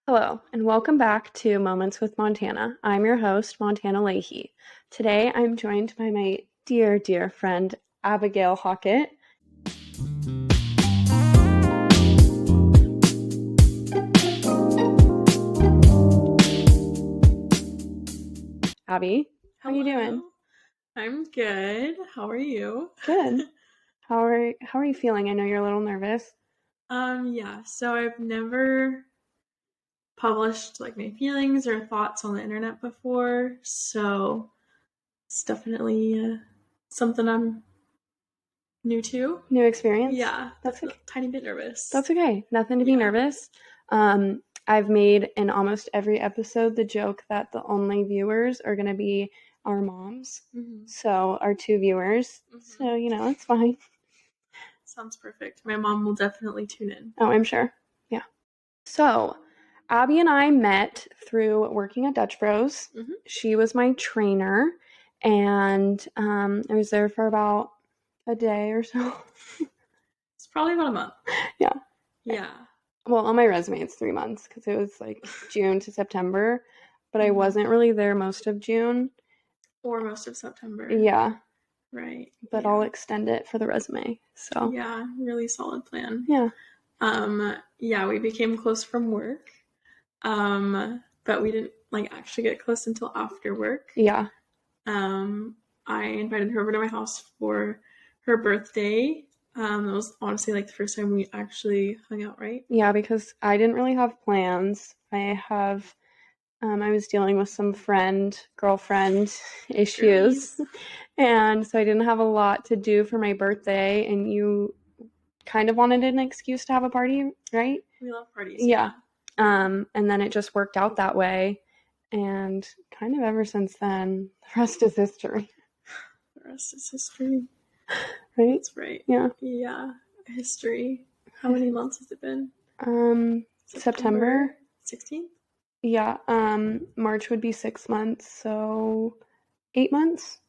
Hello, and welcome back to Moments with Montana. I'm your host, Montana Leahy. Today, I'm joined by my dear, dear friend, Abigail Hockett. Abby, how are you doing? I'm good. How are you? Good. How are you feeling? I know you're a little nervous. So I've never published like my feelings or thoughts on the internet before, so it's definitely something I'm new to. New experience? Yeah, that's a tiny bit nervous. That's okay. Nothing to be nervous. I've made in almost every episode the joke that the only viewers are going to be our moms. Mm-hmm. So our two viewers. Mm-hmm. So, it's fine. Sounds perfect. My mom will definitely tune in. Oh, I'm sure. Yeah. So, Abby and I met through working at Dutch Bros. Mm-hmm. She was my trainer, and I was there for about a day or so. It's probably about a month. Yeah. Yeah. Well, on my resume, it's 3 months because it was like June to September, but I wasn't really there most of June. Or most of September. Yeah. Right. But yeah. I'll extend it for the resume. So yeah, really solid plan. Yeah. We became close from work. But we didn't actually get close until after work. Yeah. I invited her over to my house for her birthday. That was honestly the first time we actually hung out, right? Yeah, because I didn't really have plans. I was dealing with some girlfriend issues. And so I didn't have a lot to do for my birthday, and you kind of wanted an excuse to have a party, right? We love parties. Yeah. And then it just worked out that way. And kind of ever since then, the rest is history. The rest is history. Right? That's right. Yeah. Yeah. History. How many months has it been? September 16th? Yeah. March would be 6 months, so 8 months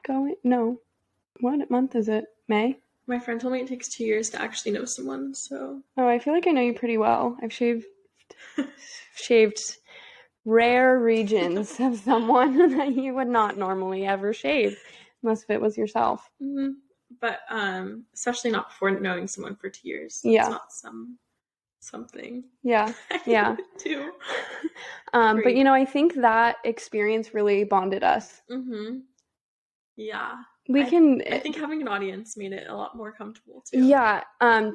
going? No. What month is it? May? My friend told me it takes 2 years to actually know someone, so... Oh, I feel like I know you pretty well. I've shaved rare regions of someone that you would not normally ever shave, unless if it was yourself. Mm-hmm. But especially not before knowing someone for 2 years. Yeah. It's not something. Yeah. Yeah. Too. But I think that experience really bonded us. Mm-hmm. Yeah. I think having an audience made it a lot more comfortable too. Yeah.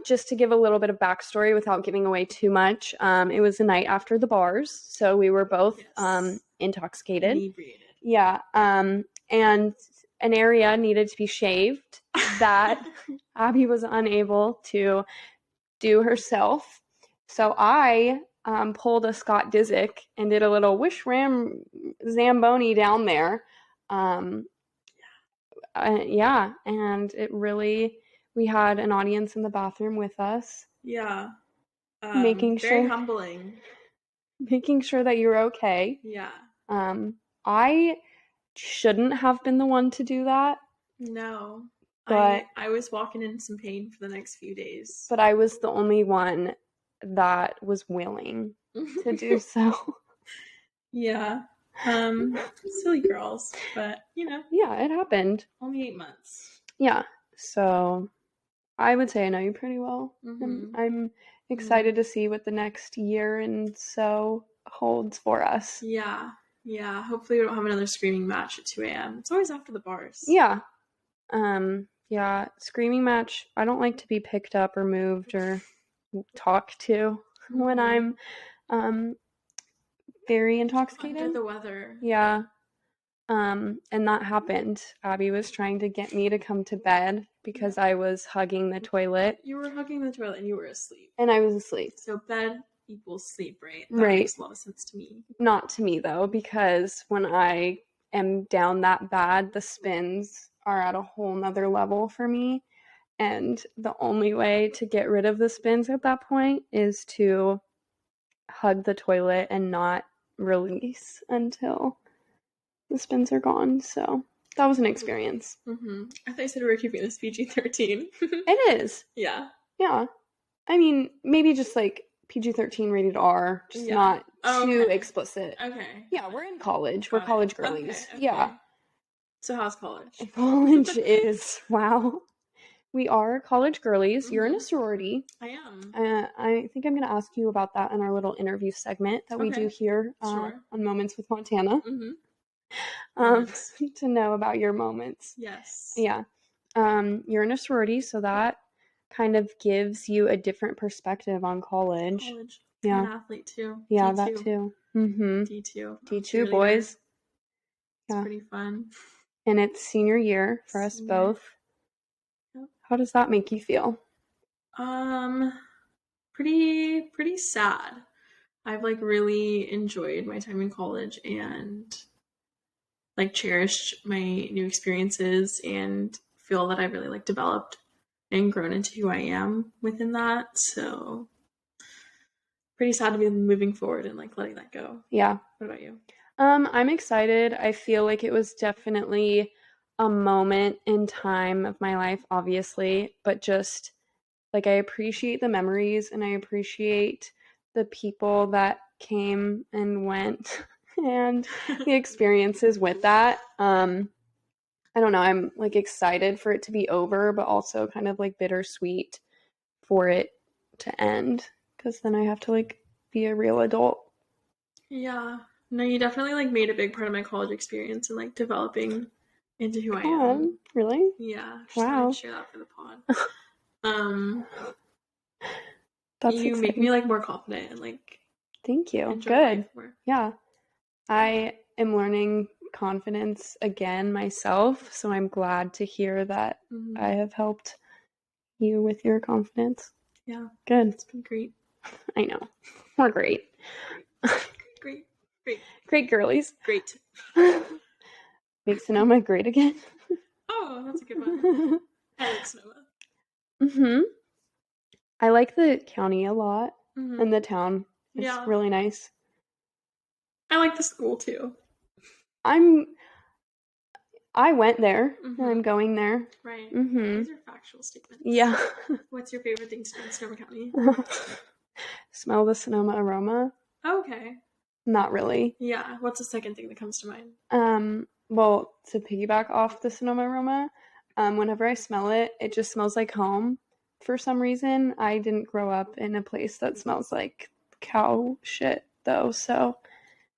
Just to give a little bit of backstory without giving away too much, it was the night after the bars, so we were both intoxicated. Inebriated. Yeah. And an area needed to be shaved that Abby was unable to do herself. So I pulled a Scott Disick and did a little wish ram Zamboni down there. And it really, we had an audience in the bathroom with us. Yeah. Very humbling. Making sure that you're okay. Yeah. I shouldn't have been the one to do that. No. But I was walking in some pain for the next few days. But I was the only one that was willing to do so. Yeah. Silly girls, but Yeah, it happened. Only 8 months. Yeah. So I would say I know you pretty well. Mm-hmm. I'm excited to see what the next year and so holds for us. Yeah. Yeah. Hopefully we don't have another screaming match at 2 a.m. It's always after the bars. Yeah. Screaming match. I don't like to be picked up or moved or talked to when I'm very intoxicated. Under the weather. Yeah. And that happened. Abby was trying to get me to come to bed because I was hugging the toilet. You were hugging the toilet and you were asleep. And I was asleep. So bed equals sleep, right? That makes a lot of sense to me. Not to me, though, because when I am down that bad, the spins are at a whole nother level for me. And the only way to get rid of the spins at that point is to hug the toilet and not release until the spins are gone. So that was an experience. Mm-hmm. I thought you said we were keeping this PG-13. It is. Yeah. Yeah. I mean, maybe just PG-13 rated R, just not too explicit. Okay. Yeah, we're in college. We're college girlies. Okay. Yeah. So how's college? College is, wow. We are college girlies. You're in a sorority. I am. I think I'm going to ask you about that in our little interview segment that we do here on Moments with Montana. To know about your moments. Yes. Yeah. You're in a sorority, so that kind of gives you a different perspective on college. Yeah. I'm an athlete too. Yeah, D2. that too. Mm-hmm. D2. D2 boys. It's pretty fun. And it's senior year for us both. Yep. How does that make you feel? Pretty sad. I've like really enjoyed my time in college and like cherished my new experiences and feel that I've really like developed and grown into who I am within that. So pretty sad to be moving forward and like letting that go. Yeah. What about you? I'm excited. I feel like it was definitely a moment in time of my life, obviously, but just like I appreciate the memories and I appreciate the people that came and went and the experiences with that. I don't know, I'm like excited for it to be over, but also kind of like bittersweet for it to end because then I have to like be a real adult. Yeah. No, you definitely like made a big part of my college experience and like developing into who I am. Really? Yeah. Wow. Share that for the pod. That's you exciting. make me like more confident and like thank you. Good. Yeah. I am learning confidence again myself, so I'm glad to hear that I have helped you with your confidence. Yeah. Good. It's been great. I know. We're great. Great girlies. Great. Make Sonoma great again. Oh, that's a good one. I like Sonoma. I like the county a lot and the town. It's really nice. I like the school too. I went there. I'm going there. Right. Those are factual statements. Yeah. What's your favorite thing to do in Sonoma County? Smell the Sonoma aroma. Okay. Not really. Yeah. What's the second thing that comes to mind? Well, to piggyback off the Sonoma aroma, whenever I smell it, it just smells like home. For some reason, I didn't grow up in a place that smells like cow shit, though, so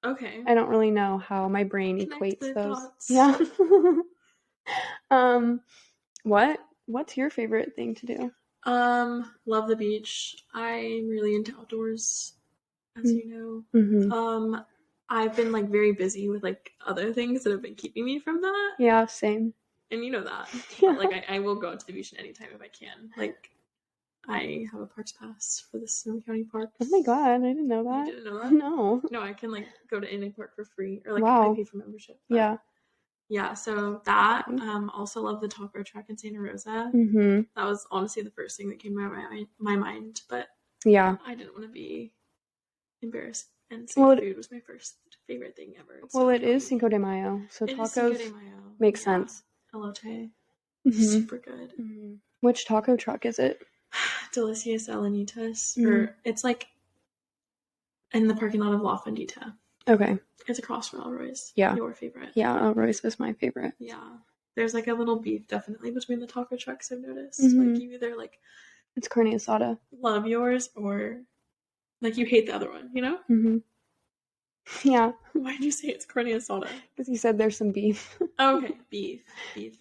okay. I don't really know how my brain equates those. Dots. Yeah. What's your favorite thing to do? Love the beach. I'm really into outdoors, as you know. I've been like very busy with like other things that have been keeping me from that. Yeah, same. And you know that. Yeah. But like I will go to the beach anytime if I can. Like I have a parks pass for the Sonoma County Parks. Oh my god, I didn't know that. You didn't know that? No. No, I can like go to any park for free. Or like I pay for membership. Yeah. Yeah, so that, also love the taco truck in Santa Rosa. That was honestly the first thing that came to my mind, but yeah, I didn't want to be embarrassed and say food was my first favorite thing ever. Well, it is Cinco de Mayo, so tacos makes sense. Elote. Super good. Which taco truck is it? Delicias Alanitas. Or it's like in the parking lot of La Fondita. Okay. It's across from Elroy's. Yeah. Your favorite. Yeah, Elroy's was my favorite. Yeah. There's like a little beef definitely between the taco trucks, I've noticed. Like you either like it's carne asada. Love yours or like you hate the other one, you know? Yeah. Why did you say it's carne asada? Because you said there's some beef. Oh, okay. Beef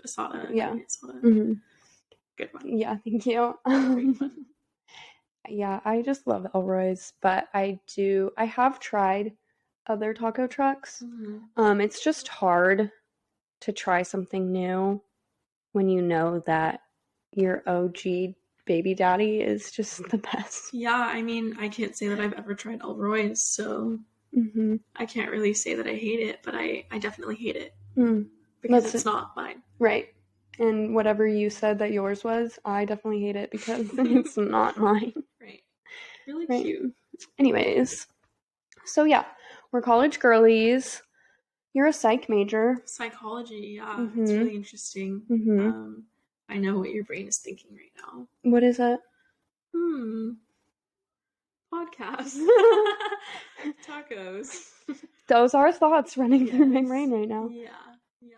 asada. Yeah. Carne asada. Good one. Yeah, thank you. Great fun. Yeah, I just love Elroy's, but I have tried other taco trucks. It's just hard to try something new when you know that your OG baby daddy is just the best. Yeah, I mean, I can't say that I've ever tried Elroy's, so I can't really say that I hate it, but I definitely hate it because it's not mine. Right. And whatever you said that yours was, I definitely hate it because it's not mine. Right. Really cute. Anyways, so yeah, we're college girlies. You're a psych major. Psychology, yeah. It's really interesting. I know what your brain is thinking right now. What is it? podcast. Tacos. Those are thoughts running through my brain right now. Yeah,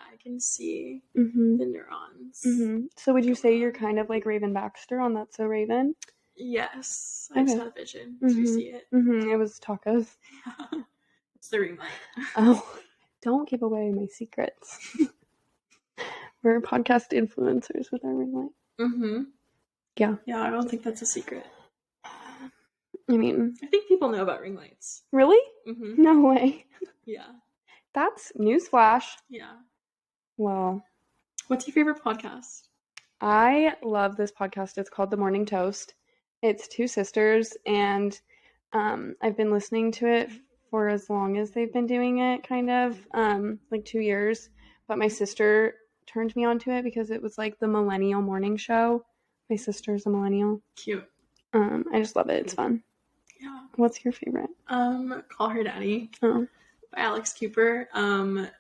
I can see Mm-hmm. the neurons. Mm-hmm. So would you say you're on. kind of like Raven Baxter on That's So Raven? Yes, I just had a vision. Did you see it? Mm-hmm. It was tacos. It's the ring light. Oh, don't give away my secrets. We're podcast influencers with our ring light. Mm-hmm. Yeah. Yeah, I don't think that's a secret. I mean, I think people know about ring lights. Really? Mm-hmm. No way. Yeah. That's newsflash. Yeah. Well, what's your favorite podcast? I love this podcast. It's called The Morning Toast. It's two sisters, and I've been listening to it for as long as they've been doing it, kind of, like 2 years. But my sister turned me onto it because it was like the millennial morning show. My sister's a millennial. Cute. I just love it. It's fun. Yeah. What's your favorite? Call Her Daddy. Oh. By Alex Cooper.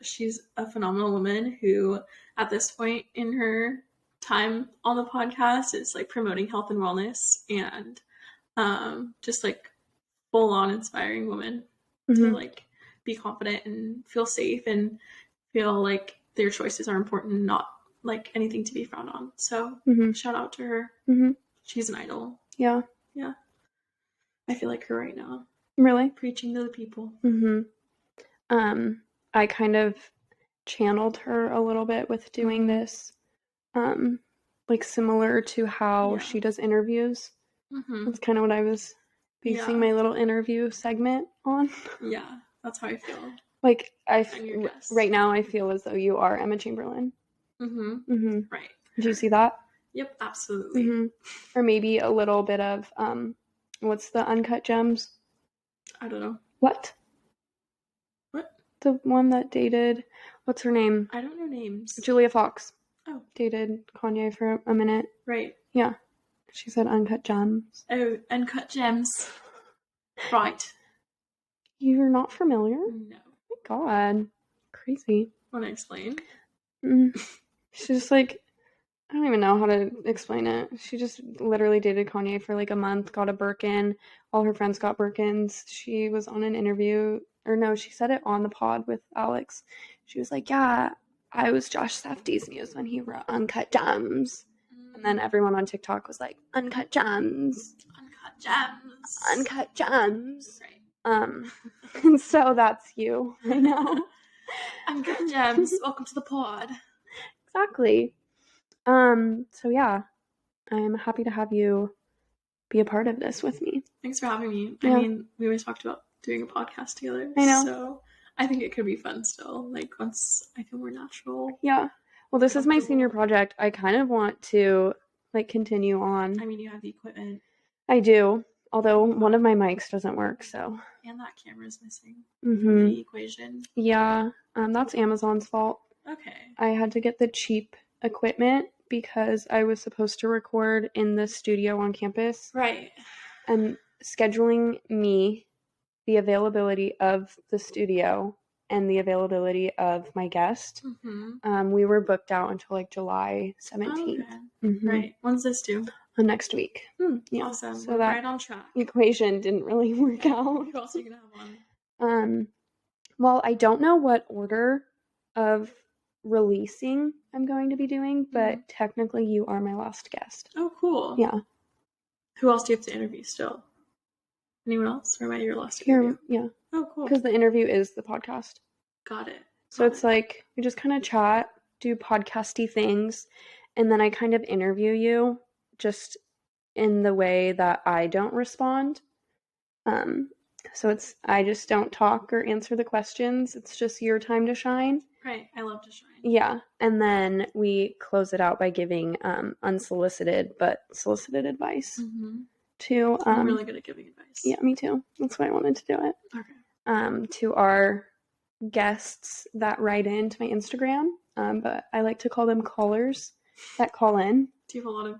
She's a phenomenal woman who, at this point in her time on the podcast, is like promoting health and wellness and just like full on inspiring woman to like be confident and feel safe and feel like their choices are important and not like anything to be frowned on. So shout out to her. She's an idol. Yeah. I feel like her right now. Really? Preaching to the people. I kind of channeled her a little bit with doing this, like similar to how she does interviews. That's kind of what I was basing my little interview segment on. Yeah, that's how I feel. Like, right now I feel as though you are Emma Chamberlain. Right. Do you see that? Yep, absolutely. Or maybe a little bit of, what's the Uncut Gems? I don't know. What? The one that dated, what's her name? I don't know names. Julia Fox. Oh. Dated Kanye for a minute. Right. Yeah. She said Uncut Gems. Oh, Uncut Gems. Right. You're not familiar? No. Oh my God. Crazy. Want to explain? She's just like, I don't even know how to explain it. She just literally dated Kanye for like a month, got a Birkin. All her friends got Birkins. She was on an interview, or no, she said it on the pod with Alex. She was like, yeah, I was Josh Safdie's muse when he wrote Uncut Gems. And then everyone on TikTok was like, Uncut Gems. Uncut Gems. Uncut Gems. Right. And so that's you right now. Uncut Gems. Welcome to the pod. Exactly. So yeah, I'm happy to have you be a part of this with me. Thanks for having me. Yeah. I mean, we always talked about doing a podcast together. I know. So I think it could be fun still. Like once I feel more natural. Yeah. Well, this is my senior project. I kind of want to like continue on. I mean, you have the equipment. I do. Although one of my mics doesn't work, so. And that camera's missing. The equation. Yeah. That's Amazon's fault. Okay. I had to get the cheap equipment because I was supposed to record in the studio on campus. Right. And scheduling me, the availability of the studio, and the availability of my guest. We were booked out until like July 17th. Okay. Right. When's this due? Next week. Yeah. Awesome. So we're that right on track. Equation didn't really work out. Who else are you gonna have on? Well, I don't know what order of releasing I'm going to be doing, but technically you are my last guest. Oh, cool. Yeah. Who else do you have to interview still? Anyone else? Or am I your last interview? Yeah. Oh, cool. Because the interview is the podcast. Got it. So it's like we just kind of chat, do podcasty things, and then I kind of interview you just in the way that I don't respond. So I just don't talk or answer the questions. It's just your time to shine. Right. I love to shine. Yeah. And then we close it out by giving unsolicited but solicited advice to I'm really good at giving advice. Yeah, me too. That's why I wanted to do it. Okay. To our guests that write into my Instagram, but I like to call them callers that call in. Do you have a lot of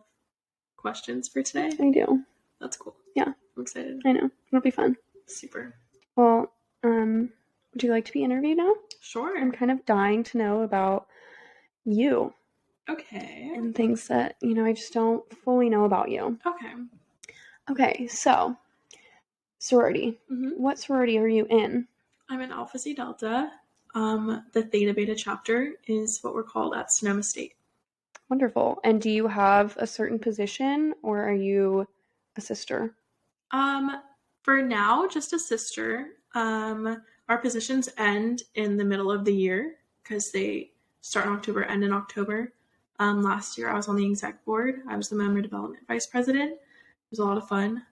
questions for today? I do. That's cool. Yeah. I'm excited. I know. It'll be fun. Super. Well, would you like to be interviewed now? Sure. I'm kind of dying to know about you. Okay. And things that, I just don't fully know about you. Okay. Okay, so sorority. What sorority are you in? I'm in Alpha Psi Delta. The Theta Beta chapter is what we're called at Sonoma State. Wonderful. And do you have a certain position, or are you a sister? For now, just a sister. Our positions end in the middle of the year because they start in October, end in October. Last year I was on the exec board. I was the member development vice president. It was a lot of fun.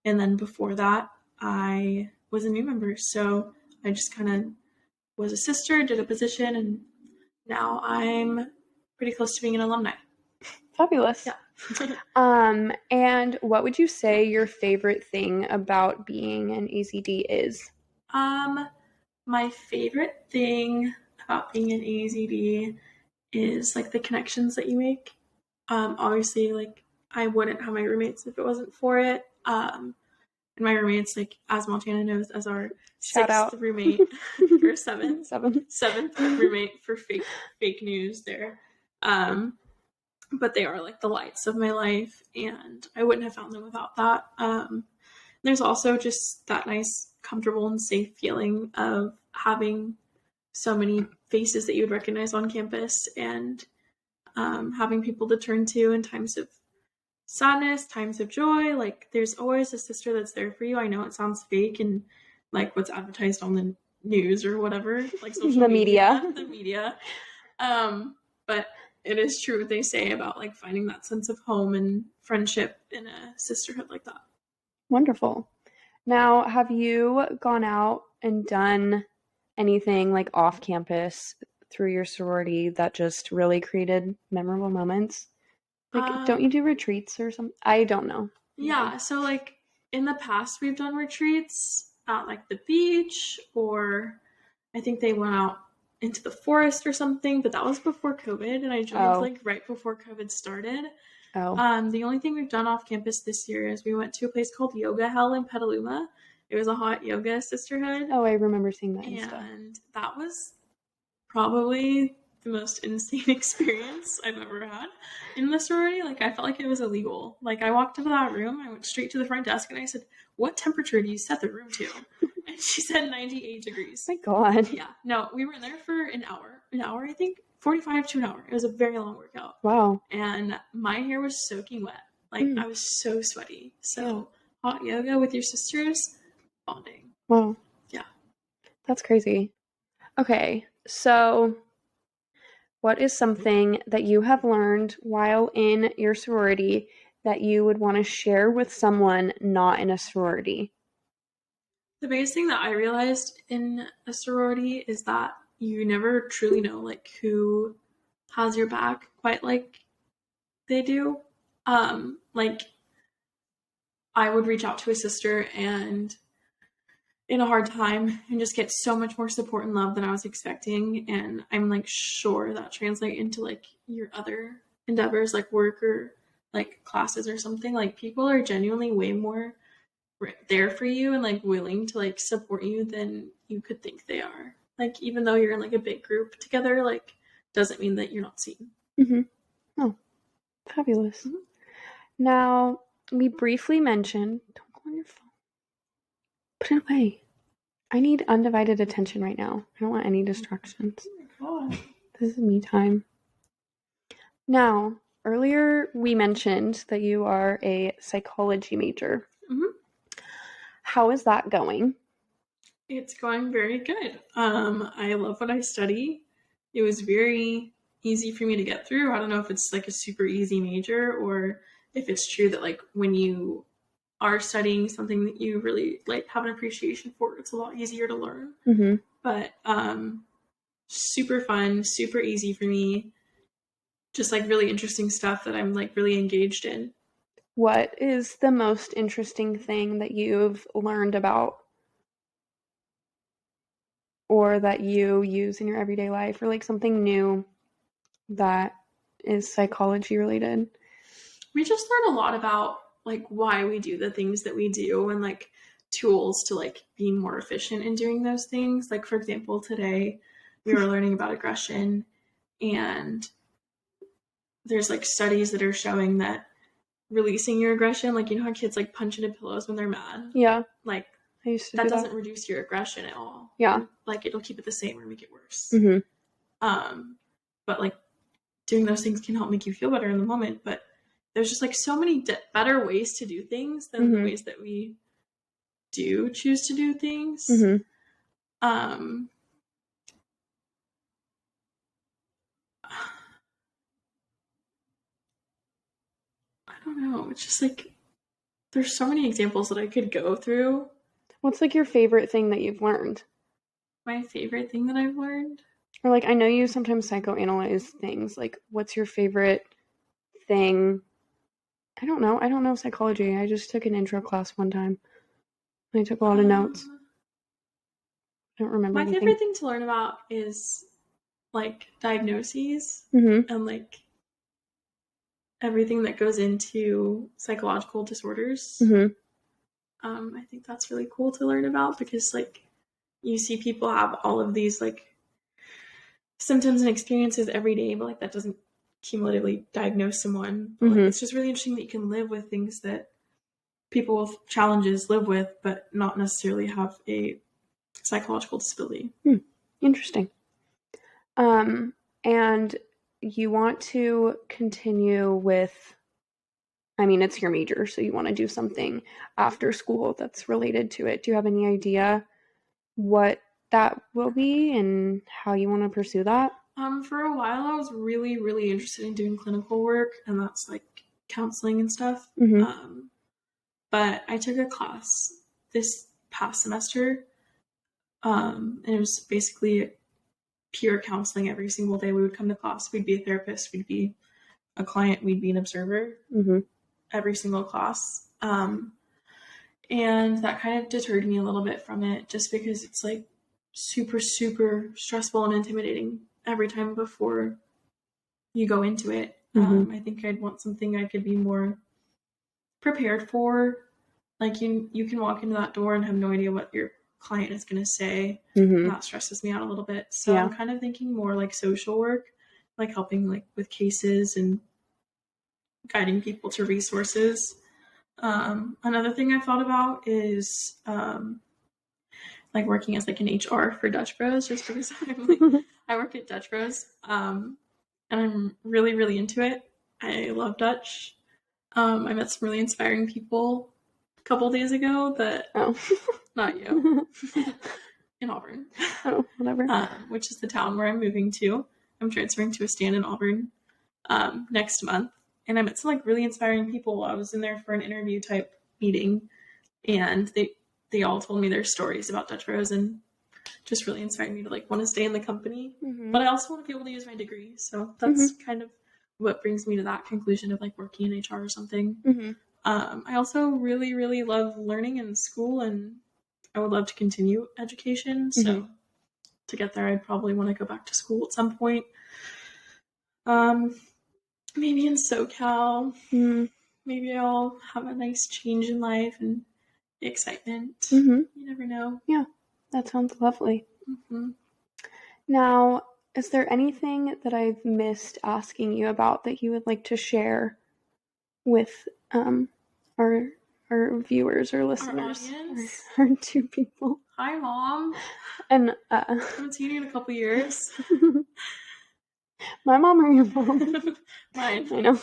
And then before that, I was a new member. So I just kind of was a sister, did a position, and now I'm pretty close to being an alumni. Fabulous. Yeah. And what would you say your favorite thing about being an Aecd is? My favorite thing about being an Aecd is like the connections that you make. Obviously, like I wouldn't have my roommates if it wasn't for it. And my roommates, like as Montana knows, as our sixth roommate or seventh roommate for fake news there. But they are like the lights of my life, and I wouldn't have found them without that. There's also just that nice, comfortable, and safe feeling of having so many faces that you would recognize on campus, and having people to turn to in times of sadness, times of joy. Like there's always a sister that's there for you. I know it sounds fake and like what's advertised on the news or whatever, like social media. The media. But it is true what they say about like finding that sense of home and friendship in a sisterhood like that. Wonderful. Now, have you gone out and done anything like off campus through your sorority that just really created memorable moments? Like, don't you do retreats or something? I don't know. Yeah. So like in the past, we've done retreats at like the beach, or I think they went out into the forest or something, but that was before COVID, and I joined like right before COVID started. The only thing we've done off campus this year is we went to a place called Yoga Hell in Petaluma. It was a hot yoga sisterhood. Oh, I remember seeing that. And that was probably the most insane experience I've ever had in the sorority. Like, I felt like it was illegal. Like, I walked into that room, I went straight to the front desk, and I said, "What temperature do you set the room to?" And she said 98 degrees. My God. Yeah. No, we were in there for an hour, I think, 45 to an hour. It was a very long workout. Wow. And my hair was soaking wet. Like, I was so sweaty. So, hot yoga with your sisters, bonding. Wow. Yeah. That's crazy. Okay, so what is something that you have learned while in your sorority that you would want to share with someone not in a sorority? The biggest thing that I realized in a sorority is that you never truly know like who has your back quite like they do. Like I would reach out to a sister and in a hard time and just get so much more support and love than I was expecting, and I'm like sure that translate into like your other endeavors like work or like classes or something. Like people are genuinely way more there for you and like willing to like support you than you could think they are. Like even though you're in like a big group together, like doesn't mean that you're not seen. Oh, fabulous. Now, we briefly mentioned, don't go on your phone. Put it away. I need undivided attention right now. I don't want any distractions. Oh my God. This is me time. Now, earlier we mentioned that you are a psychology major. How is that going? It's going very good. I love what I study. It was very easy for me to get through. I don't know if it's like a super easy major or if it's true that like when you are studying something that you really like have an appreciation for, it's a lot easier to learn. But super fun, super easy for me. Just like really interesting stuff that I'm like really engaged in. What is the most interesting thing that you've learned about or that you use in your everyday life, or like something new that is psychology related? We just learn a lot about like why we do the things that we do and like tools to like be more efficient in doing those things. Like for example, today we were learning about aggression, and there's like studies that are showing that releasing your aggression. Like, you know how kids like punch into pillows when they're mad? Yeah. Like, I used to that do doesn't that. reduce your aggression at all. Yeah. Like, it'll keep it the same or make it worse. Mm-hmm. But like doing those things can help make you feel better in the moment. But there's just like so many better ways to do things than the ways that we do choose to do things. I don't know. It's just like there's so many examples that I could go through. What's like your favorite thing that you've learned? My favorite thing that I've learned? Or like, I know you sometimes psychoanalyze things. Like, what's your favorite thing? I don't know psychology. I just took an intro class one time. I took a lot of notes. I don't remember anything. My favorite thing to learn about is like diagnoses and like everything that goes into psychological disorders. I think that's really cool to learn about because like you see people have all of these like symptoms and experiences every day, but like that doesn't cumulatively diagnose someone. But, like, it's just really interesting that you can live with things that people with challenges live with, but not necessarily have a psychological disability. Interesting. And you want to continue with, I mean, it's your major, so you want to do something after school that's related to it. Do you have any idea what that will be and how you want to pursue that? For a while, I was really, really interested in doing clinical work, and that's like counseling and stuff. But I took a class this past semester, and it was basically pure counseling every single day. We would come to class, we'd be a therapist, we'd be a client, we'd be an observer every single class. And that kind of deterred me a little bit from it just because it's like super, super stressful and intimidating every time before you go into it. I think I'd want something I could be more prepared for. Like you can walk into that door and have no idea what your client is going to say. That stresses me out a little bit. So I'm kind of thinking more like social work, like helping like with cases and guiding people to resources. Another thing I've thought about is like working as like an HR for Dutch Bros, just because I'm like I work at Dutch Bros, and I'm really, really into it. I love Dutch. I met some really inspiring people a couple days ago that not you in Auburn. Whatever. Which is the town where I'm moving to. I'm transferring to a stand in Auburn next month. And I met some like really inspiring people. I was in there for an interview type meeting, and they all told me their stories about Dutch Bros and just really inspired me to like want to stay in the company. But I also want to be able to use my degree. So that's kind of what brings me to that conclusion of like working in HR or something. I also really, really love learning in school, and I would love to continue education. So to get there, I'd probably want to go back to school at some point. Maybe in SoCal. Maybe I'll have a nice change in life and excitement. You never know. Yeah, that sounds lovely. Now, is there anything that I've missed asking you about that you would like to share with our viewers or listeners? Our audience? Our two people. Hi, Mom. And I haven't seen you in a couple years. My mom or your mom? Mine. I know.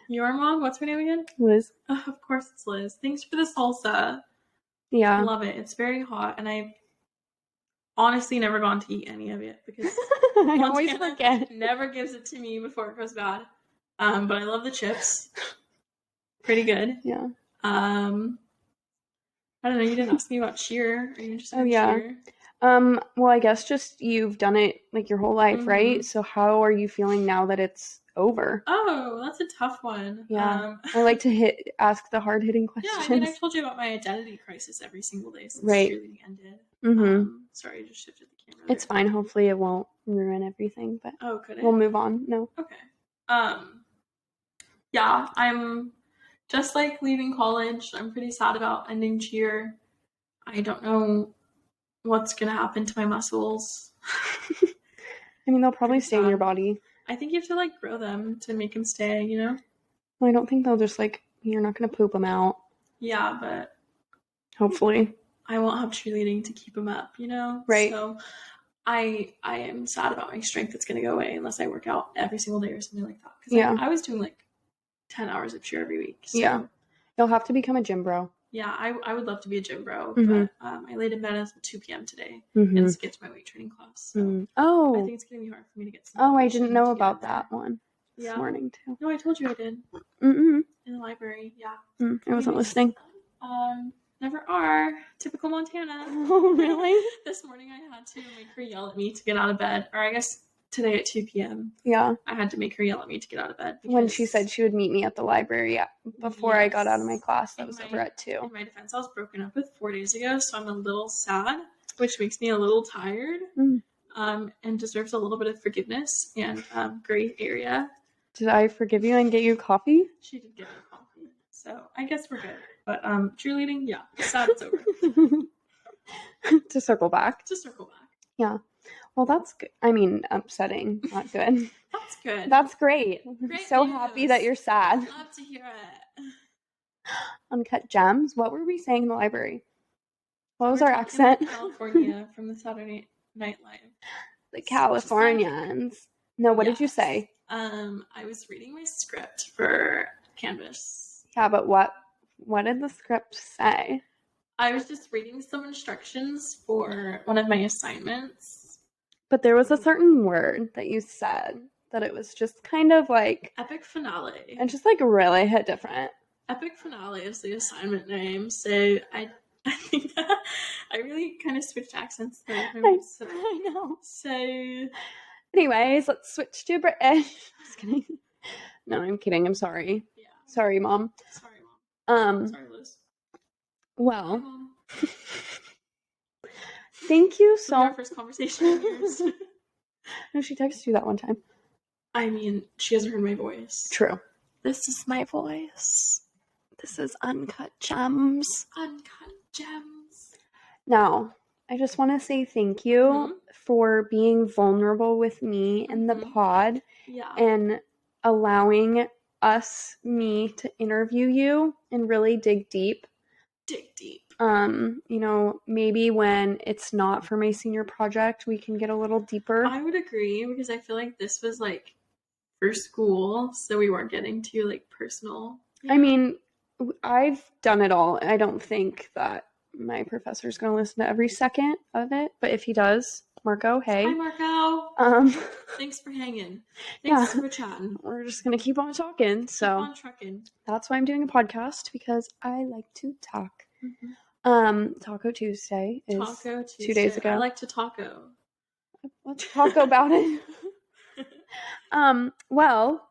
Your mom? What's her name again? Liz. Oh, of course it's Liz. Thanks for the salsa. Yeah. I love it. It's very hot, and I've honestly never gone to eat any of it because I always forget. Never gives it to me before it goes bad. But I love the chips. Pretty good. Yeah. I don't know. You didn't ask me about cheer. Are you interested in cheer? Well, I guess just you've done it like your whole life, right? So how are you feeling now that it's over? Oh, that's a tough one. Yeah. I like to ask the hard-hitting questions. Yeah, I mean, I've told you about my identity crisis every single day since cheerleading ended. Sorry, I just shifted the camera. It's fine. Hopefully it won't ruin everything, but we'll move on. No. Okay. Yeah, I'm just like leaving college. I'm pretty sad about ending cheer. I don't know what's gonna happen to my muscles. I mean, they'll probably stay in your body. I think you have to, like, grow them to make them stay, you know? Well, I don't think they'll just, like, you're not going to poop them out. Yeah, but hopefully I won't have cheerleading to keep them up, you know? Right. So I am sad about my strength that's going to go away unless I work out every single day or something like that. Because Yeah. I was doing, like, 10 hours of cheer every week. So, Yeah. You'll have to become a gym bro. Yeah, I would love to be a gym bro, Mhm. but I laid in bed at 2 p.m. today Mhm. and skipped my weight training class. So I Oh, think it's going to be hard for me to get some I motivation didn't know to get about in there. that one this Yeah. morning too. No, I told you I did Mm-mm. in the library. Yeah. I wasn't listening. Never are. Typical Montana. Oh, really? This morning I had to make her yell at me to get out of bed. Or I guess today at 2 p.m. Yeah. I had to make her yell at me to get out of bed. When she said she would meet me at the library before I got out of my class, that was over at 2. In my defense, I was broken up with 4 days ago, so I'm a little sad, which makes me a little tired, and deserves a little bit of forgiveness and gray area. Did I forgive you and get you coffee? She did get me coffee, so I guess we're good. But cheerleading, yeah, sad it's over. To circle back. Yeah. Well, that's good. I mean, upsetting, not good. That's good. That's great. Great I'm so news. happy that you're sad. Love to hear it. Uncut Gems. What were we saying in the library? What was our accent? California from the Saturday Night Live. The Californians. No, what did you say? I was reading my script for Canvas. Yeah, but what did the script say? I was just reading some instructions for one of my assignments. But there was a certain word that you said that it was just kind of like... Epic finale. And just like really hit different. Epic finale is the assignment name, so I think that I really kind of switched accents there. I know. So... Anyways, let's switch to British. Just kidding. No, I'm kidding. I'm sorry. Yeah. Sorry, Mom. Sorry, Mom. Sorry, Liz. Well, Mom. Thank you so much. Our first conversation in years. No, she texted you that one time. I mean, she hasn't heard my voice. True. This is my voice. This is Uncut Gems. Uncut Gems. Now, I just want to say thank you for being vulnerable with me in the pod and allowing me to interview you and really dig deep. You know, maybe when it's not for my senior project, we can get a little deeper. I would agree, because I feel like this was like for school, so we weren't getting too like personal. Yeah. I mean, I've done it all. I don't think that my professor's going to listen to every second of it, but if he does, Marco, hey. Hi, Marco. Thanks for hanging. Thanks for chatting. We're just going to keep on talking. So keep on trucking. That's why I'm doing a podcast, because I like to talk. Taco Tuesday is 2 days ago. I like to taco. Let's talk about it. Well,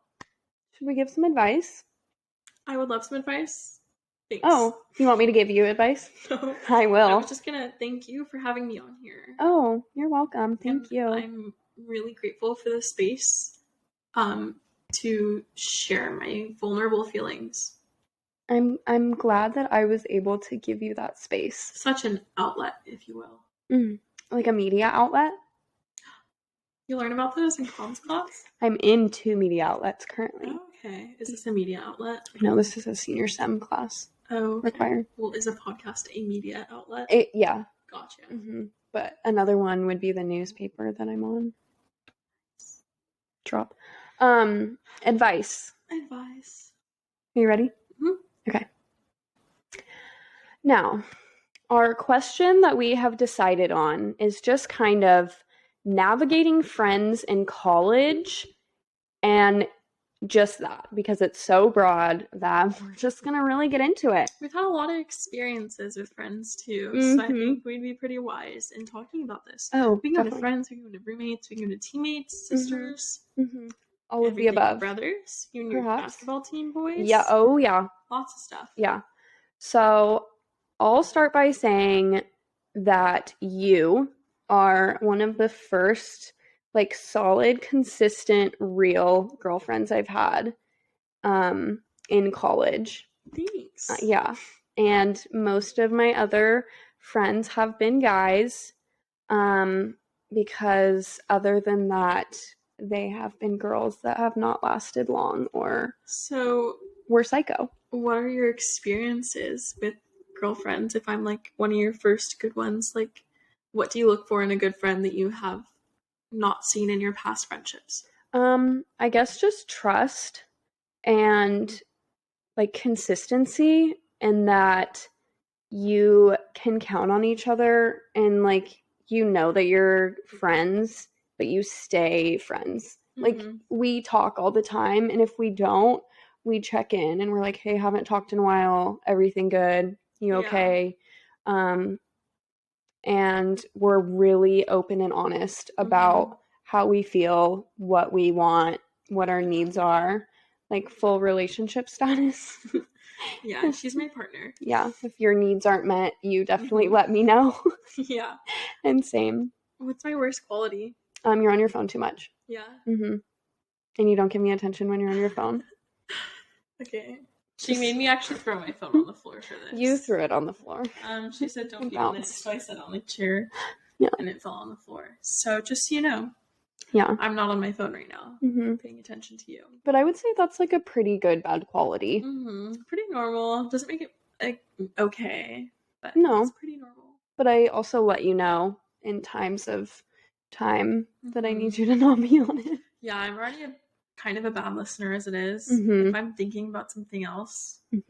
should we give some advice? I would love some advice. Thanks. Oh, you want me to give you advice? No. I will. I was just going to thank you for having me on here. Oh, you're welcome. Thank you. I'm really grateful for the space to share my vulnerable feelings. I'm glad that I was able to give you that space. Such an outlet, if you will. Like a media outlet? You learn about those in comms class? I'm in 2 media outlets currently. Oh, okay. Is this a media outlet? No, this is a senior STEM class. Oh, okay. Required. Well, is a podcast a media outlet? Yeah. Gotcha. But another one would be the newspaper that I'm on. Drop. Advice. Are you ready? Okay. Now, our question that we have decided on is just kind of navigating friends in college, and just that, because it's so broad that we're just going to really get into it. We've had a lot of experiences with friends too, so I think we'd be pretty wise in talking about this. Oh, we can go to friends, we can go to roommates, we can go to teammates, sisters. All of the above. Brothers, you and your basketball team boys. Yeah, oh yeah. Lots of stuff. Yeah. So I'll start by saying that you are one of the first, like, solid, consistent, real girlfriends I've had in college. Thanks. Yeah. And most of my other friends have been guys, because other than that, they have been girls that have not lasted long or So, were psycho. what are your experiences with girlfriends? If I'm like one of your first good ones, like what do you look for in a good friend that you have not seen in your past friendships? I guess just trust and like consistency, and that you can count on each other, and like you know that you're friends, but you stay friends. Like Mhm. we talk all the time, and if we don't, we check in and we're like, "Hey, haven't talked in a while. Everything good? You Yeah. okay?" And we're really open and honest about how we feel, what we want, what our needs are, like full relationship status. Yeah, she's my partner. Yeah, if your needs aren't met, you definitely Mhm. let me know. Yeah. And same. What's my worst quality? You're on your phone too much. Yeah. And you don't give me attention when you're on your phone. Okay. She made me actually throw my phone on the floor for this. You threw it on the floor. She said don't It be on it, bounced. so I said on the chair. Yeah. And it fell on the floor. So just so you know, Yeah. I'm not on my phone right now. I'm paying attention to you. But I would say that's like a pretty good bad quality. Pretty normal. Doesn't make it like okay, but No. it's pretty normal. But I also let you know in times of time that I need you to not be on it. Yeah, I'm already kind of a bad listener as it is. If I'm thinking about something else, if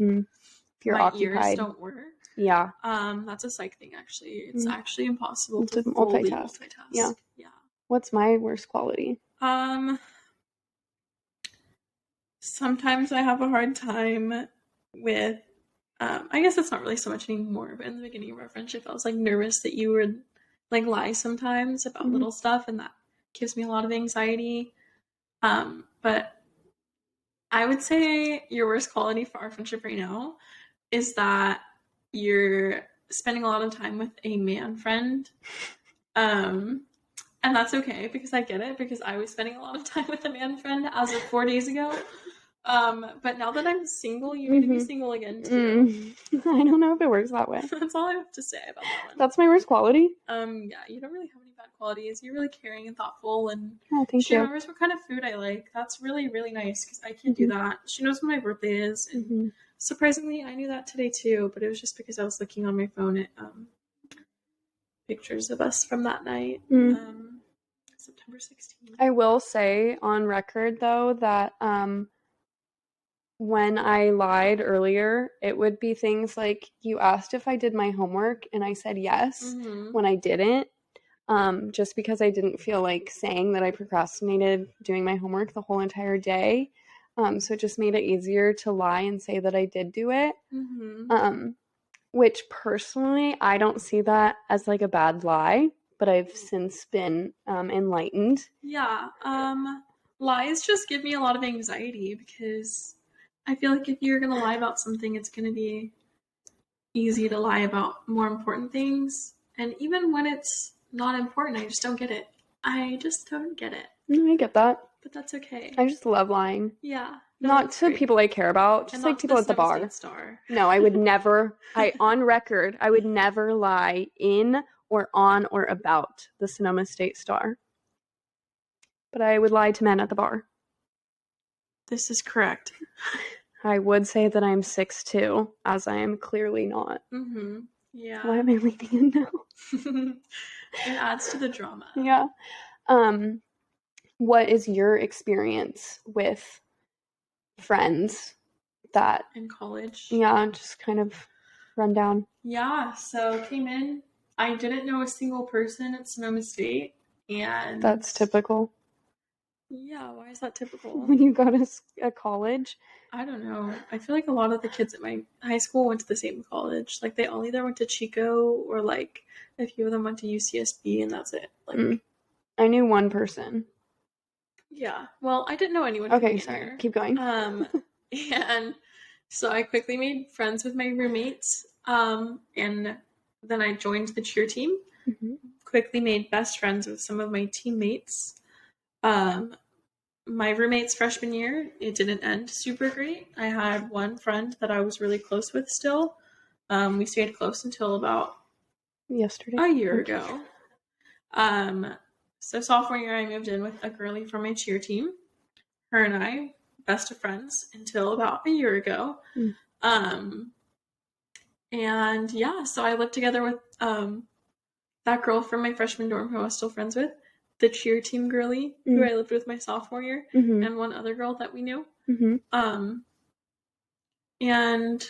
you're my occupied, ears don't work. Yeah. That's a psych thing, actually. It's actually impossible to to fully multitask. Yeah. What's my worst quality? Sometimes I have a hard time with, I guess it's not really so much anymore, but in the beginning of our friendship, I was like nervous that you would like lie sometimes about little stuff, and that gives me a lot of anxiety. But I would say your worst quality for our friendship right now is that you're spending a lot of time with a man friend. And that's okay because I get it, because I was spending a lot of time with a man friend as of 4 days ago. But now that I'm single, you're gonna be single again too. I don't know if it works that way. That's all I have to say about that one. That's my worst quality. Yeah, you don't really have any bad qualities. You're really caring and thoughtful, and thank she you. remembers what kind of food I like. That's really, really nice because I can't do that. She knows when my birthday is, and surprisingly, I knew that today too. But it was just because I was looking on my phone at pictures of us from that night. September 16th. I will say on record though that when I lied earlier, it would be things like you asked if I did my homework and I said yes when I didn't, just because I didn't feel like saying that I procrastinated doing my homework the whole entire day. So it just made it easier to lie and say that I did do it. Which personally, I don't see that as like a bad lie, but I've since been enlightened. Yeah. Lies just give me a lot of anxiety because I feel like if you're going to lie about something, it's going to be easy to lie about more important things. And even when it's not important, I just don't get it. I just don't get it. I get that. But that's okay. I just love lying. Yeah. No, not to great. People I care about, just like people at the bar. Star. No, I would never, on record, I would never lie in or on or about the Sonoma State Star. But I would lie to men at the bar. This is correct. I would say that I'm 6'2", as I am clearly not. Yeah. Why am I leaning in now? It adds to the drama. Yeah. What is your experience with friends that in college? Yeah, just kind of run down. Yeah, so came in. I didn't know a single person at Sonoma State, and that's typical. Yeah, why is that typical? When you go to a college? I don't know. I feel like a lot of the kids at my high school went to the same college. Like they all either went to Chico or like a few of them went to UCSB, and that's it. Like I knew one person. Yeah. Well, I didn't know anyone. Okay, sorry. Here. Keep going. And so I quickly made friends with my roommates. And then I joined the cheer team. Quickly made best friends with some of my teammates. My roommate's freshman year, it didn't end super great. I had one friend that I was really close with still. We stayed close until about yesterday. A year ago. So sophomore year, I moved in with a girlie from my cheer team. Her and I, best of friends until about a year ago. And yeah, so I lived together with that girl from my freshman dorm who I was still friends with, the cheer team girlie who I lived with my sophomore year, and one other girl that we knew. And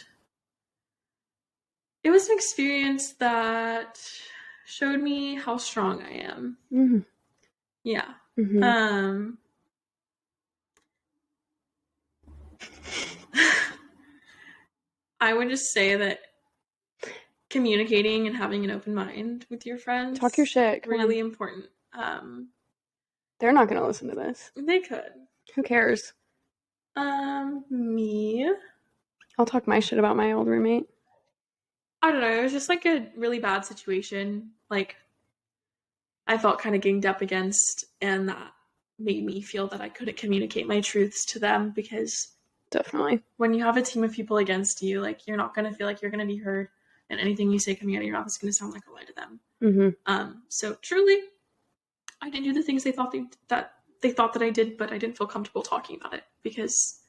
it was an experience that showed me how strong I am. Yeah. I would just say that communicating and having an open mind with your friends, talk your shit. Really important. They're not gonna listen to this. They could. Who cares? Me. I'll talk my shit about my old roommate. I don't know. It was just like a really bad situation. Like, I felt kind of ganged up against, and that made me feel that I couldn't communicate my truths to them, because definitely when you have a team of people against you, like, you're not going to feel like you're going to be heard, and anything you say coming out of your mouth is going to sound like a lie to them. So truly, I didn't do the things they thought that I did, but I didn't feel comfortable talking about it because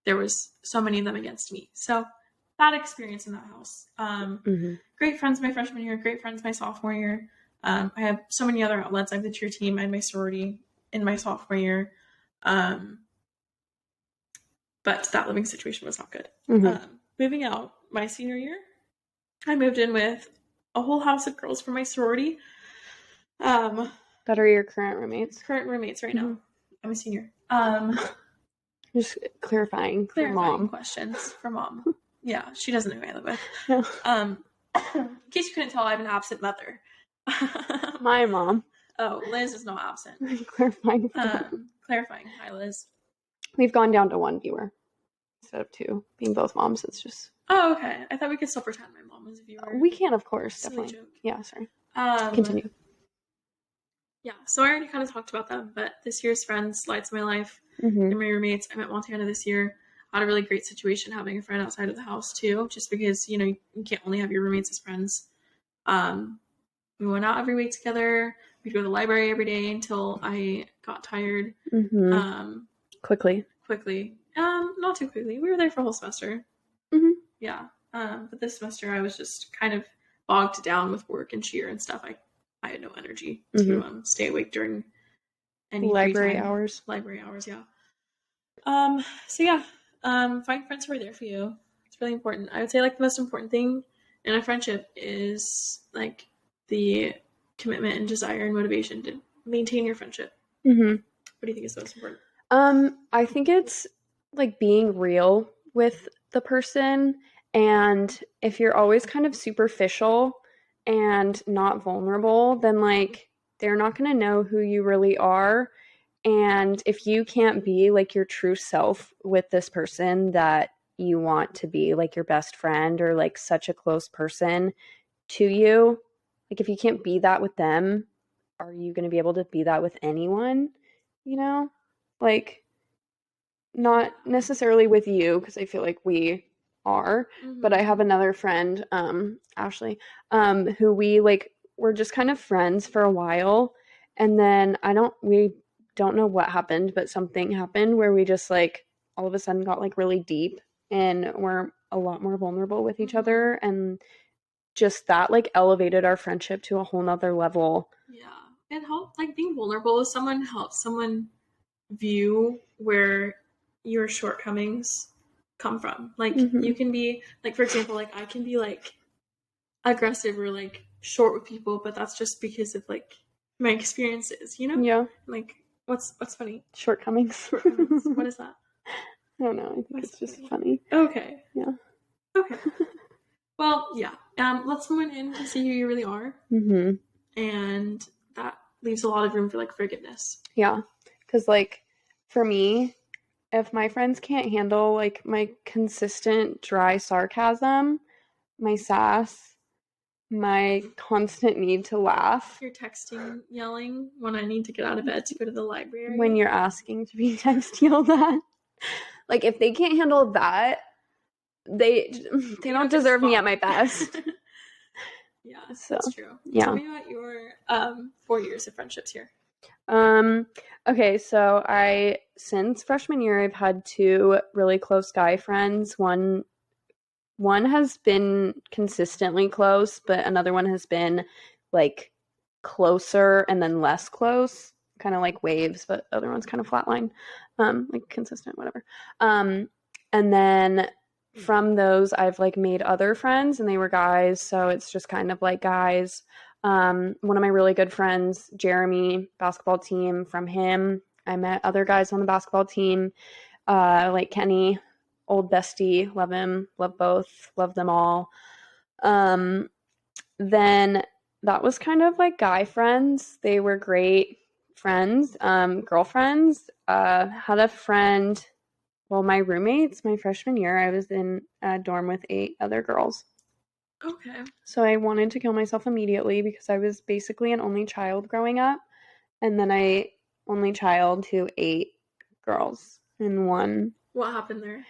there was so many of them against me. So bad experience in that house. Great friends my freshman year, great friends my sophomore year. I have so many other outlets. I have the cheer team, I had my sorority in my sophomore year. But that living situation was not good. Moving out my senior year, I moved in with a whole house of girls from my sorority. That are your current roommates? Current roommates right now. I'm a senior. Just clarifying for mom. Questions for mom. Yeah, she doesn't know who I live with. In case you couldn't tell, I have an absent mother. My mom. Oh, Liz is not absent. Clarifying. Clarifying. Hi, Liz. We've gone down to one viewer instead of two. Being both moms, it's just... Oh, okay. I thought we could still pretend my mom was a viewer. We can, of course. Silly definitely. Joke. Yeah, sorry. Continue. Yeah, so I already kind of talked about them, but this year's friends, lights of my life, they're my roommates. I met Montana this year. I had a really great situation having a friend outside of the house, too, just because, you can't only have your roommates as friends. We went out every week together. We'd go to the library every day until I got tired. Quickly. Not too quickly. We were there for a whole semester. Yeah. But this semester I was just kind of bogged down with work and cheer and stuff. I had no energy to stay awake during any library hours. Library hours, yeah. So yeah, find friends who are there for you. It's really important. I would say, like, the most important thing in a friendship is, like, the commitment and desire and motivation to maintain your friendship. What do you think is most important? I think it's, like, being real with the person, and if you're always kind of superficial and not vulnerable, then, like, they're not going to know who you really are. And if you can't be, like, your true self with this person that you want to be, like, your best friend or, like, such a close person to you, like, if you can't be that with them, are you going to be able to be that with anyone? Like, not necessarily with you, because I feel like we are, but I have another friend, Ashley, who we're just kind of friends for a while, and then we don't know what happened, but something happened where we just, like, all of a sudden got, like, really deep, and we're a lot more vulnerable with each other, and just that, like, elevated our friendship to a whole nother level. Yeah, it helped, like, being vulnerable with someone helps someone view where your shortcomings come from. Like, you can be, like, for example, like, I can be, like, aggressive or, like, short with people, but that's just because of, like, my experiences, Yeah. Like, what's funny? Shortcomings. What is that? I don't know. I think it's just funny. Okay. Yeah. Okay. Well, yeah. Let's move in to see who you really are. And that leaves a lot of room for, like, forgiveness. Yeah. Because, like, for me, if my friends can't handle, like, my consistent dry sarcasm, my sass, my constant need to laugh. You're texting, yelling when I need to get out of bed to go to the library. When you're asking to be text yelled at. Like, if they can't handle that, they don't deserve me at my best. Yeah, so that's true. Yeah. Tell me about your 4 years of friendships here. Okay, so since freshman year, I've had two really close guy friends. One has been consistently close, but another one has been like closer and then less close, kind of like waves, but the other one's kind of flatline, like consistent, whatever. And then from those, I've like made other friends, and they were guys, so it's just kind of like guys. One of my really good friends, Jeremy, basketball team, from him, I met other guys on the basketball team, like Kenny, old bestie, love him, love both, love them all. Then that was kind of like guy friends. They were great friends. Girlfriends, had a friend, well, my roommates, my freshman year, I was in a dorm with 8 other girls. Okay. So I wanted to kill myself immediately because I was basically an only child growing up. And then I only child to 8 girls in one. What happened there?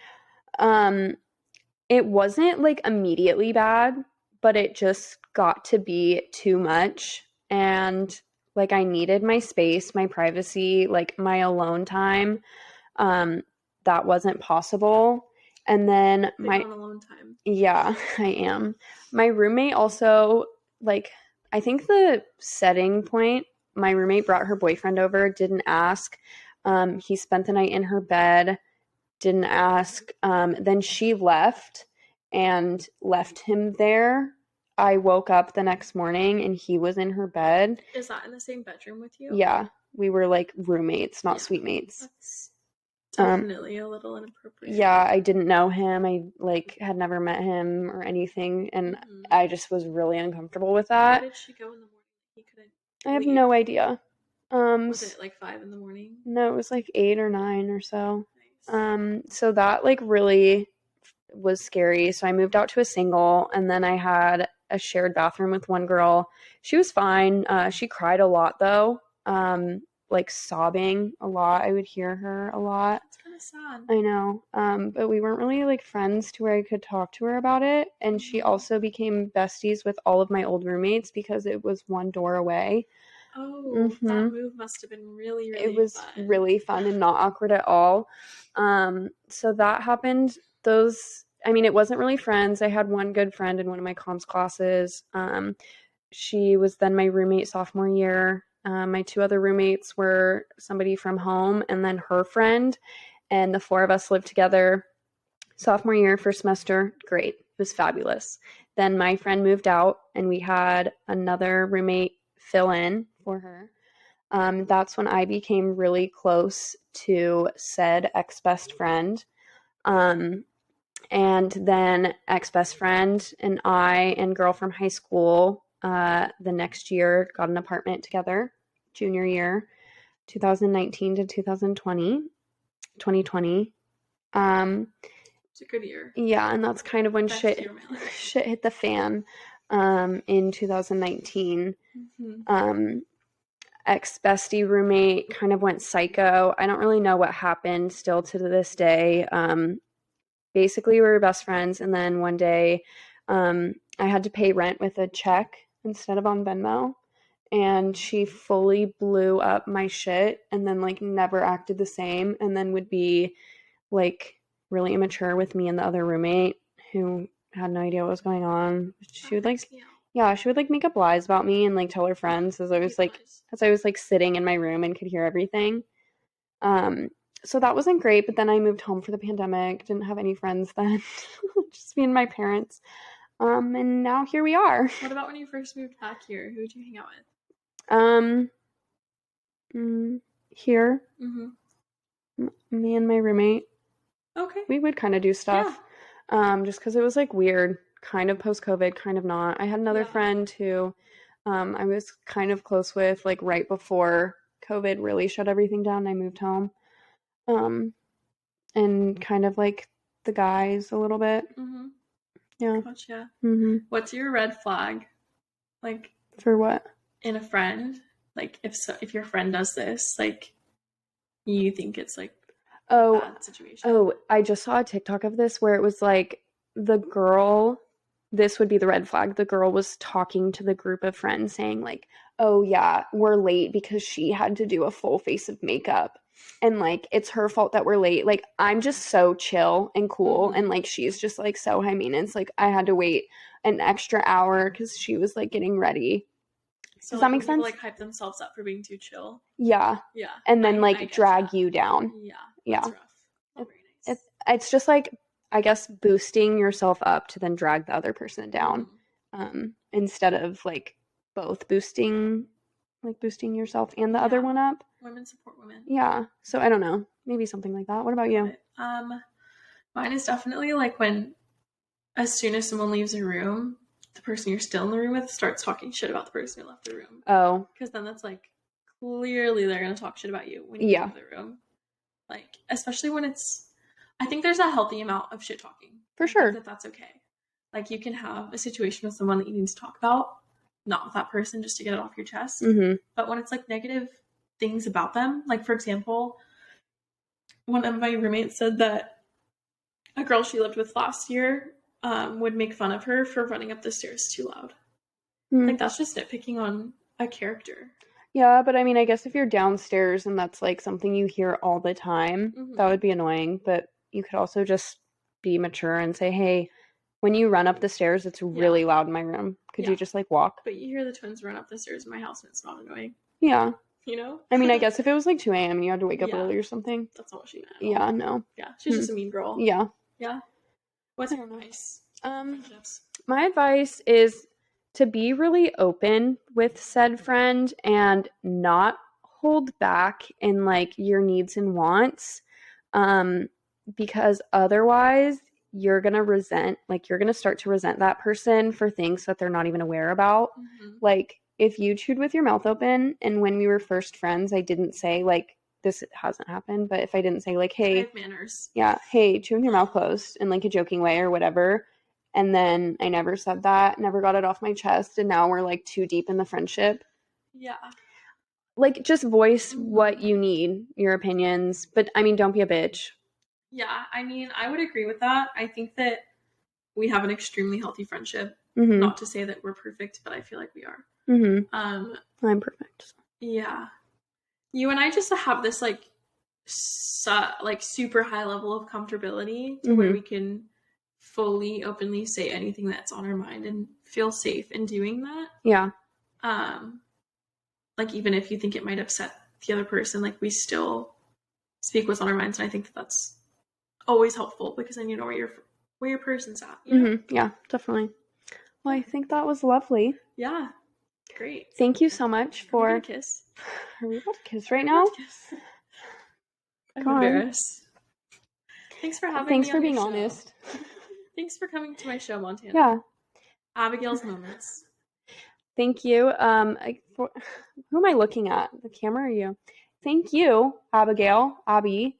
It wasn't like immediately bad, but it just got to be too much. And like I needed my space, my privacy, like my alone time. That wasn't possible. And then Big on alone time. Yeah, I am. My roommate also, like, I think the setting point, my roommate brought her boyfriend over, didn't ask. He spent the night in her bed, didn't ask. Then she left and left him there. I woke up the next morning and he was in her bed. Is that in the same bedroom with you? Yeah, we were like roommates, not suite mates. That's definitely a little inappropriate. Yeah, I didn't know him. I like had never met him or anything, and I just was really uncomfortable with that. Why did she go in the morning? He couldn't I have no idea. Was it like 5 in the morning? No, it was like 8 or 9 or so. Nice. So that like really was scary. So I moved out to a single, and then I had a shared bathroom with one girl. She was fine. She cried a lot though. Like sobbing a lot. I would hear her a lot. It's kind of sad. I know. But we weren't really like friends to where I could talk to her about it. And she also became besties with all of my old roommates because it was one door away. Oh, that move must have been really, really fun. It was really fun and not awkward at all. So that happened. It wasn't really friends. I had one good friend in one of my comms classes. She was then my roommate sophomore year. My 2 other roommates were somebody from home and then her friend, and the 4 of us lived together. Sophomore year, first semester, great. It was fabulous. Then my friend moved out, and we had another roommate fill in for her. That's when I became really close to said ex-best friend. And then ex-best friend and I and girl from high school the next year got an apartment together, junior year, 2019 to 2020. It's a good year. Yeah, and that's kind of when shit hit the fan in 2019. Ex-bestie roommate kind of went psycho. I don't really know what happened still to this day. Basically, we were best friends, and then one day I had to pay rent with a check instead of on Venmo, and she fully blew up my shit and then like never acted the same, and then would be like really immature with me and the other roommate who had no idea what was going on. She would like make up lies about me and like tell her friends as I was like sitting in my room and could hear everything. So that wasn't great, but then I moved home for the pandemic, didn't have any friends then, just me and my parents. And now here we are. What about when you first moved back here? Who did you hang out with? Here. Me and my roommate. Okay. We would kind of do stuff. Yeah. Just because it was like weird, kind of post-COVID, kind of not. I had another friend who I was kind of close with like right before COVID really shut everything down. I moved home. And kind of like the guys a little bit. Yeah. Gotcha. What's your red flag? Like for what? In a friend? Like if your friend does this, like you think it's like a bad situation. Oh, I just saw a TikTok of this where it was like the girl this would be the red flag. The girl was talking to the group of friends saying like, oh yeah, we're late because she had to do a full face of makeup. And like, it's her fault that we're late. Like, I'm just so chill and cool. And like, she's just like so high maintenance. Like, I had to wait an extra hour because she was like getting ready. So Does like, that make when people sense? like hype themselves up for being too chill. Yeah. Yeah. And then I like drag getcha. you down. Yeah. Yeah. That's rough. Not very nice. It's just like, I guess, boosting yourself up to then drag the other person down. Instead of like both boosting yourself and the other one up. Women support women. Yeah. So I don't know. Maybe something like that. What about you? Mine is definitely like when, as soon as someone leaves a room, the person you're still in the room with starts talking shit about the person who left the room. Oh. Because then that's like, clearly they're going to talk shit about you when you leave the room. Like, especially when I think there's a healthy amount of shit talking. For sure. That's okay. Like, you can have a situation with someone that you need to talk about, not with that person, just to get it off your chest. But when it's like negative things about them, like for example, one of my roommates said that a girl she lived with last year would make fun of her for running up the stairs too loud. Like, that's just nitpicking on a character. Yeah, but I mean, I guess if you're downstairs and that's like something you hear all the time, that would be annoying. But you could also just be mature and say, hey, when you run up the stairs, it's really loud in my room. Could you just like walk? But you hear the twins run up the stairs in my house and it's not annoying. Yeah. You know? I mean, I guess if it was like 2 a.m. and you had to wake up early or something. That's not what she meant. Yeah, no. Yeah, she's just a mean girl. Yeah. Yeah. What's your advice? My advice is to be really open with said friend and not hold back in like your needs and wants, because otherwise you're gonna start to resent that person for things that they're not even aware about. Like, if you chewed with your mouth open and when we were first friends I didn't say like, this hasn't happened, but if I didn't say like, hey, I have manners. Yeah, hey, chew with your mouth closed in like a joking way or whatever, and then I never said that, never got it off my chest, and now we're like too deep in the friendship. Yeah. Like, just voice what you need, your opinions, but I mean, don't be a bitch. Yeah, I mean, I would agree with that. I think that we have an extremely healthy friendship. Not to say that we're perfect, but I feel like we are. I'm perfect. So. Yeah. You and I just have this like super high level of comfortability to where we can fully openly say anything that's on our mind and feel safe in doing that. Yeah. Like, even if you think it might upset the other person, like, we still speak what's on our minds, and I think that that's always helpful because then you know where your person's at. You know? Yeah, definitely. Well, I think that was lovely. Yeah. Great. Thank you so much for... Are we about to kiss? Are we about to kiss right now? I'm embarrassed. Thanks for having me. Thanks for being honest. Thanks for coming to my show, Montana. Yeah. Abigail's Moments. Thank you. Who am I looking at? The camera or you? Thank you, Abby,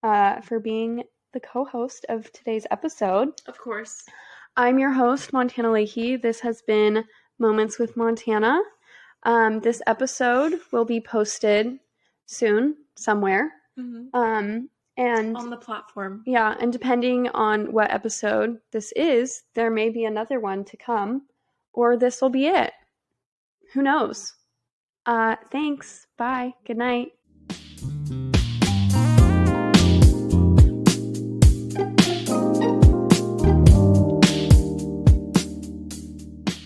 for being the co-host of today's episode. Of course. I'm your host, Montana Aecd. This has been Moments with Montana. This episode will be posted soon, somewhere. And on the platform. Yeah, and depending on what episode this is, there may be another one to come, or this will be it. Who knows? Thanks. Bye. Good night.